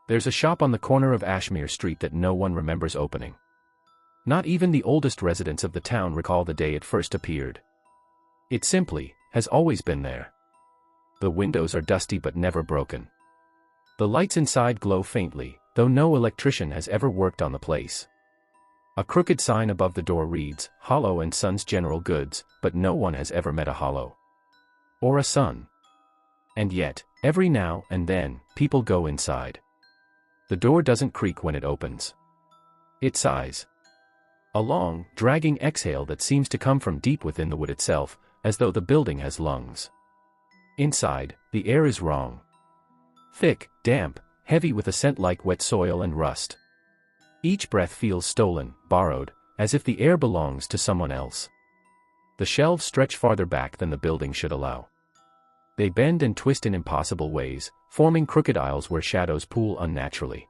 There's a shop on the corner of Ashmere Street that no one remembers opening. Not even the oldest residents of the town recall the day it first appeared. It simply has always been there. The windows are dusty but never broken. The lights inside glow faintly, though no electrician has ever worked on the place. A crooked sign above the door reads, Hollow and Sons General Goods, but no one has ever met a Hollow. Or a Son. And yet, every now and then, people go inside. The door doesn't creak when it opens. It sighs. A long, dragging exhale that seems to come from deep within the wood itself, as though the building has lungs. Inside, the air is wrong. Thick, damp, heavy with a scent like wet soil and rust. Each breath feels stolen, borrowed, as if the air belongs to someone else. The shelves stretch farther back than the building should allow. They bend and twist in impossible ways, forming crooked aisles where shadows pool unnaturally.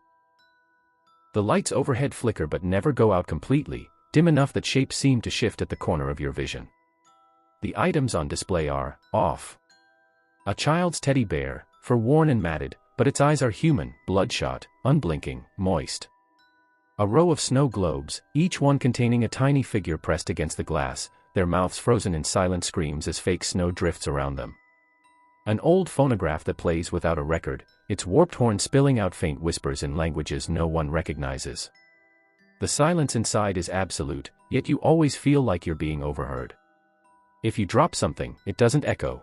The lights overhead flicker but never go out completely, dim enough that shapes seem to shift at the corner of your vision. The items on display are off. A child's teddy bear, fur-worn and matted, but its eyes are human, bloodshot, unblinking, moist. A row of snow globes, each one containing a tiny figure pressed against the glass, their mouths frozen in silent screams as fake snow drifts around them. An old phonograph that plays without a record, its warped horn spilling out faint whispers in languages no one recognizes. The silence inside is absolute, yet you always feel like you're being overheard. If you drop something, it doesn't echo.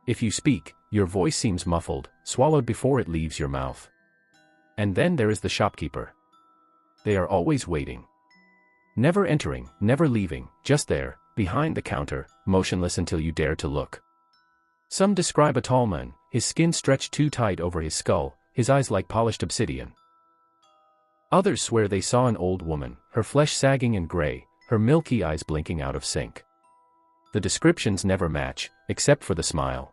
If you speak, your voice seems muffled, swallowed before it leaves your mouth. And then there is the shopkeeper. They are always waiting. Never entering, never leaving, just there, behind the counter, motionless until you dare to look. Some describe a tall man, his skin stretched too tight over his skull, his eyes like polished obsidian. Others swear they saw an old woman, her flesh sagging and gray, her milky eyes blinking out of sync. The descriptions never match, except for the smile.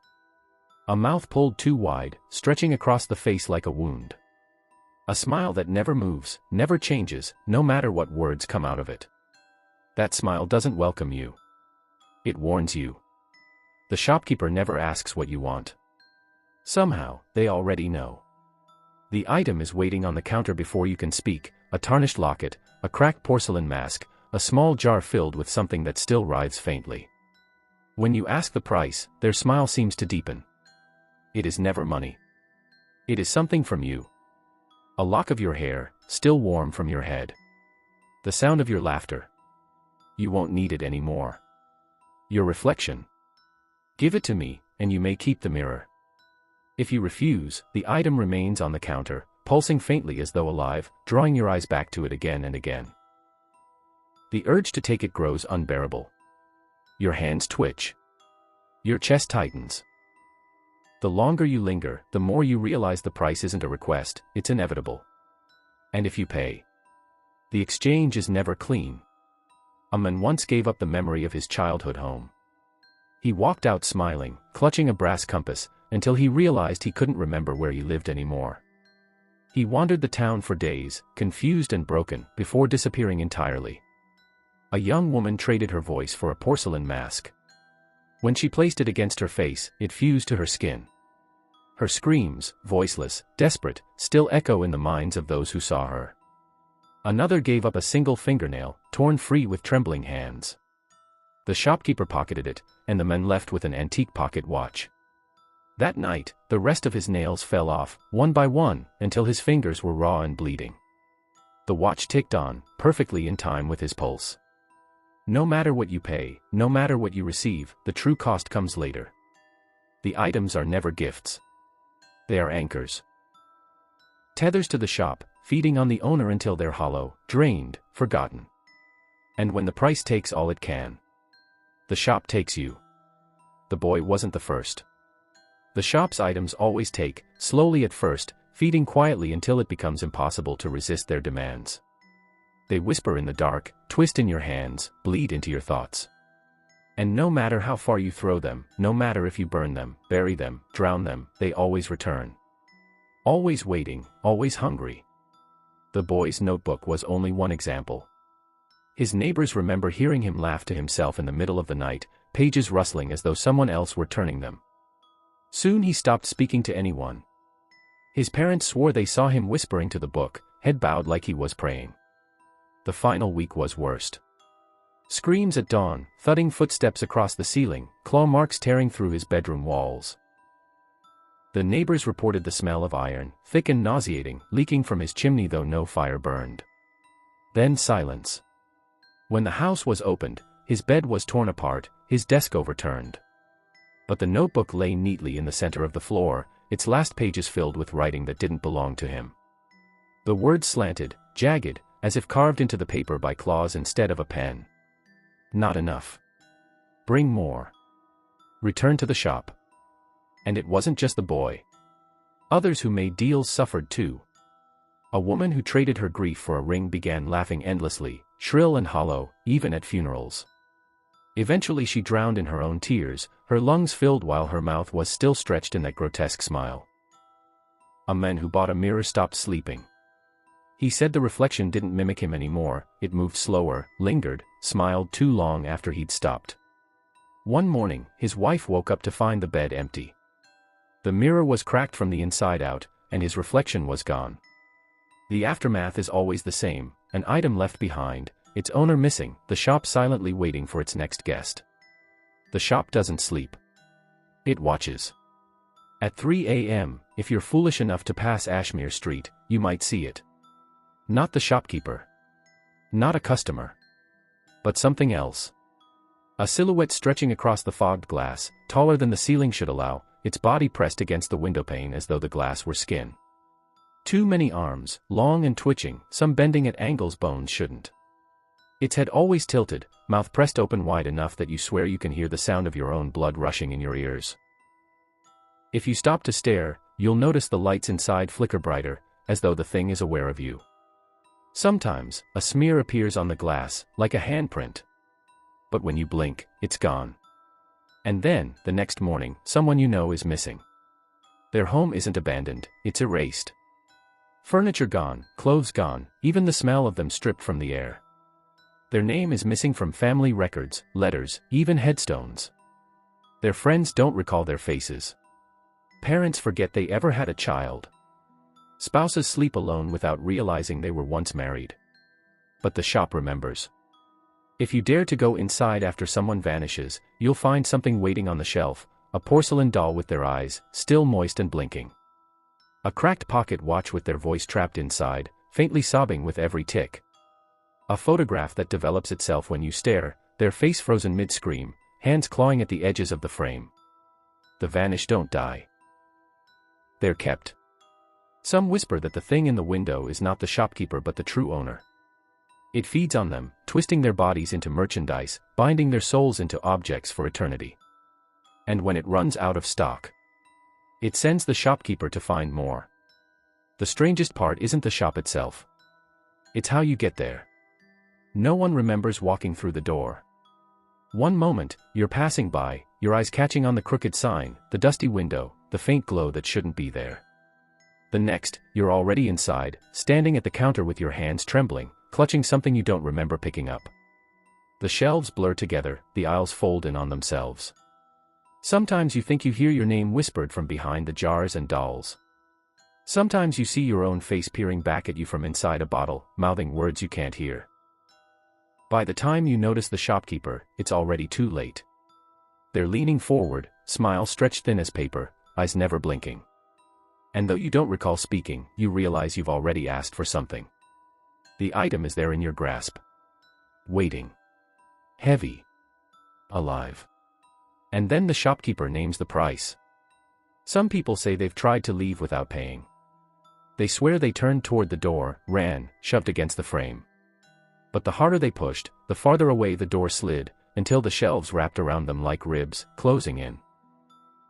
A mouth pulled too wide, stretching across the face like a wound. A smile that never moves, never changes, no matter what words come out of it. That smile doesn't welcome you. It warns you. The shopkeeper never asks what you want. Somehow, they already know. The item is waiting on the counter before you can speak, a tarnished locket, a cracked porcelain mask, a small jar filled with something that still writhes faintly. When you ask the price, their smile seems to deepen. It is never money. It is something from you. A lock of your hair, still warm from your head. The sound of your laughter. You won't need it anymore. Your reflection. Give it to me, and you may keep the mirror. If you refuse, the item remains on the counter, pulsing faintly as though alive, drawing your eyes back to it again and again. The urge to take it grows unbearable. Your hands twitch. Your chest tightens. The longer you linger, the more you realize the price isn't a request, it's inevitable. And if you pay, the exchange is never clean. A man once gave up the memory of his childhood home. He walked out smiling, clutching a brass compass, until he realized he couldn't remember where he lived anymore. He wandered the town for days, confused and broken, before disappearing entirely. A young woman traded her voice for a porcelain mask. When she placed it against her face, it fused to her skin. Her screams, voiceless, desperate, still echo in the minds of those who saw her. Another gave up a single fingernail, torn free with trembling hands. The shopkeeper pocketed it, and the man left with an antique pocket watch. That night, the rest of his nails fell off, one by one, until his fingers were raw and bleeding. The watch ticked on, perfectly in time with his pulse. No matter what you pay, no matter what you receive, the true cost comes later. The items are never gifts. They are anchors. Tethers to the shop, feeding on the owner until they're hollow, drained, forgotten. And when the price takes all it can, the shop takes you. The boy wasn't the first. The shop's items always take, slowly at first, feeding quietly until it becomes impossible to resist their demands. They whisper in the dark, twist in your hands, bleed into your thoughts. And no matter how far you throw them, no matter if you burn them, bury them, drown them, they always return. Always waiting, always hungry. The boy's notebook was only one example. His neighbors remember hearing him laugh to himself in the middle of the night, pages rustling as though someone else were turning them. Soon he stopped speaking to anyone. His parents swore they saw him whispering to the book, head bowed like he was praying. The final week was worst. Screams at dawn, thudding footsteps across the ceiling, claw marks tearing through his bedroom walls. The neighbors reported the smell of iron, thick and nauseating, leaking from his chimney though no fire burned. Then silence. When the house was opened, his bed was torn apart, his desk overturned. But the notebook lay neatly in the center of the floor, its last pages filled with writing that didn't belong to him. The words slanted, jagged, as if carved into the paper by claws instead of a pen. Not enough. Bring more. Return to the shop. And it wasn't just the boy. Others who made deals suffered too. A woman who traded her grief for a ring began laughing endlessly, shrill and hollow, even at funerals. Eventually she drowned in her own tears, her lungs filled while her mouth was still stretched in that grotesque smile. A man who bought a mirror stopped sleeping. He said the reflection didn't mimic him anymore, it moved slower, lingered, smiled too long after he'd stopped. One morning, his wife woke up to find the bed empty. The mirror was cracked from the inside out, and his reflection was gone. The aftermath is always the same, an item left behind, its owner missing, the shop silently waiting for its next guest. The shop doesn't sleep. It watches. At 3 a.m., if you're foolish enough to pass Ashmere Street, you might see it. Not the shopkeeper. Not a customer. But something else. A silhouette stretching across the fogged glass, taller than the ceiling should allow, its body pressed against the windowpane as though the glass were skin. Too many arms, long and twitching, some bending at angles bones shouldn't. Its head always tilted, mouth pressed open wide enough that you swear you can hear the sound of your own blood rushing in your ears. If you stop to stare, you'll notice the lights inside flicker brighter, as though the thing is aware of you. Sometimes, a smear appears on the glass, like a handprint. But when you blink, it's gone. And then, the next morning, someone you know is missing. Their home isn't abandoned, it's erased. Furniture gone, clothes gone, even the smell of them stripped from the air. Their name is missing from family records, letters, even headstones. Their friends don't recall their faces. Parents forget they ever had a child. Spouses sleep alone without realizing they were once married. But the shop remembers. If you dare to go inside after someone vanishes, you'll find something waiting on the shelf, a porcelain doll with their eyes, still moist and blinking. A cracked pocket watch with their voice trapped inside, faintly sobbing with every tick. A photograph that develops itself when you stare, their face frozen mid-scream, hands clawing at the edges of the frame. The vanished don't die. They're kept. Some whisper that the thing in the window is not the shopkeeper but the true owner. It feeds on them, twisting their bodies into merchandise, binding their souls into objects for eternity. And when it runs out of stock, it sends the shopkeeper to find more. The strangest part isn't the shop itself. It's how you get there. No one remembers walking through the door. One moment, you're passing by, your eyes catching on the crooked sign, the dusty window, the faint glow that shouldn't be there. The next, you're already inside, standing at the counter with your hands trembling, clutching something you don't remember picking up. The shelves blur together, the aisles fold in on themselves. Sometimes you think you hear your name whispered from behind the jars and dolls. Sometimes you see your own face peering back at you from inside a bottle, mouthing words you can't hear. By the time you notice the shopkeeper, it's already too late. They're leaning forward, smile stretched thin as paper, eyes never blinking. And though you don't recall speaking, you realize you've already asked for something. The item is there in your grasp. Waiting. Heavy. Alive. And then the shopkeeper names the price. Some people say they've tried to leave without paying. They swear they turned toward the door, ran, shoved against the frame. But the harder they pushed, the farther away the door slid, until the shelves wrapped around them like ribs, closing in.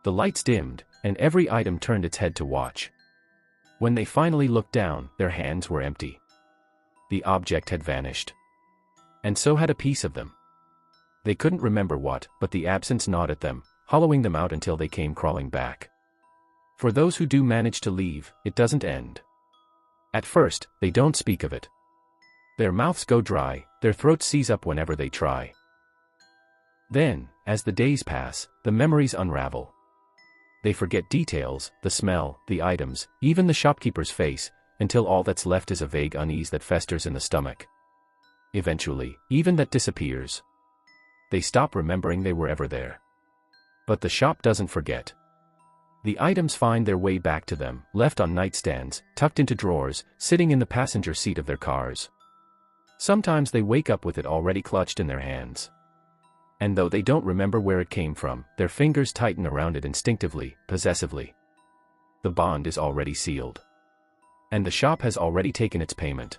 The lights dimmed, and every item turned its head to watch. When they finally looked down, their hands were empty. The object had vanished. And so had a piece of them. They couldn't remember what, but the absence gnawed at them, hollowing them out until they came crawling back. For those who do manage to leave, it doesn't end. At first, they don't speak of it. Their mouths go dry, their throats seize up whenever they try. Then, as the days pass, the memories unravel. They forget details, the smell, the items, even the shopkeeper's face, until all that's left is a vague unease that festers in the stomach. Eventually, even that disappears. They stop remembering they were ever there. But the shop doesn't forget. The items find their way back to them, left on nightstands, tucked into drawers, sitting in the passenger seat of their cars. Sometimes they wake up with it already clutched in their hands. And though they don't remember where it came from, their fingers tighten around it instinctively, possessively. The bond is already sealed. And the shop has already taken its payment.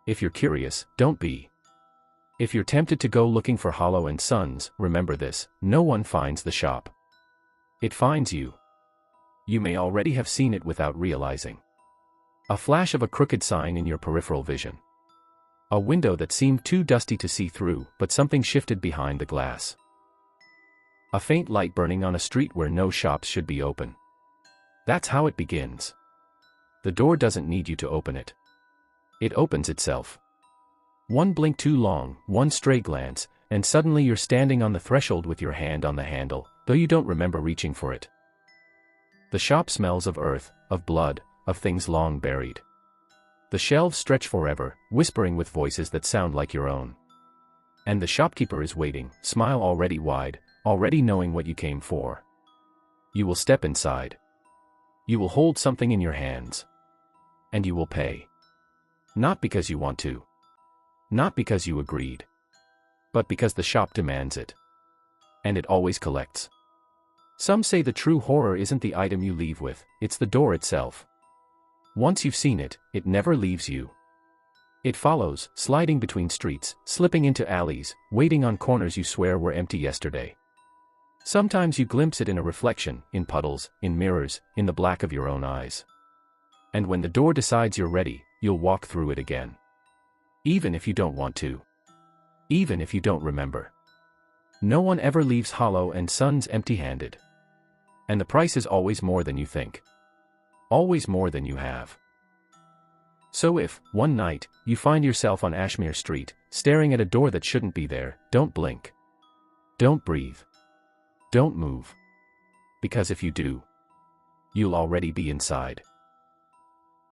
If you're curious, don't be. If you're tempted to go looking for Hollow & Sons, remember this: no one finds the shop. It finds you. You may already have seen it without realizing. A flash of a crooked sign in your peripheral vision. A window that seemed too dusty to see through, but something shifted behind the glass. A faint light burning on a street where no shops should be open. That's how it begins. The door doesn't need you to open it. It opens itself. One blink too long, one stray glance, and suddenly you're standing on the threshold with your hand on the handle, though you don't remember reaching for it. The shop smells of earth, of blood, of things long buried. The shelves stretch forever, whispering with voices that sound like your own. And the shopkeeper is waiting, smile already wide, already knowing what you came for. You will step inside. You will hold something in your hands. And you will pay. Not because you want to. Not because you agreed. But because the shop demands it. And it always collects. Some say the true horror isn't the item you leave with, it's the door itself. Once you've seen it, it never leaves you. It follows, sliding between streets, slipping into alleys, waiting on corners you swear were empty yesterday. Sometimes you glimpse it in a reflection, in puddles, in mirrors, in the black of your own eyes. And when the door decides you're ready, you'll walk through it again. Even if you don't want to. Even if you don't remember. No one ever leaves Hollow & Sons empty-handed. And the price is always more than you think. Always more than you have. So if, one night, you find yourself on Ashmere Street, staring at a door that shouldn't be there, don't blink. Don't breathe. Don't move. Because if you do, you'll already be inside.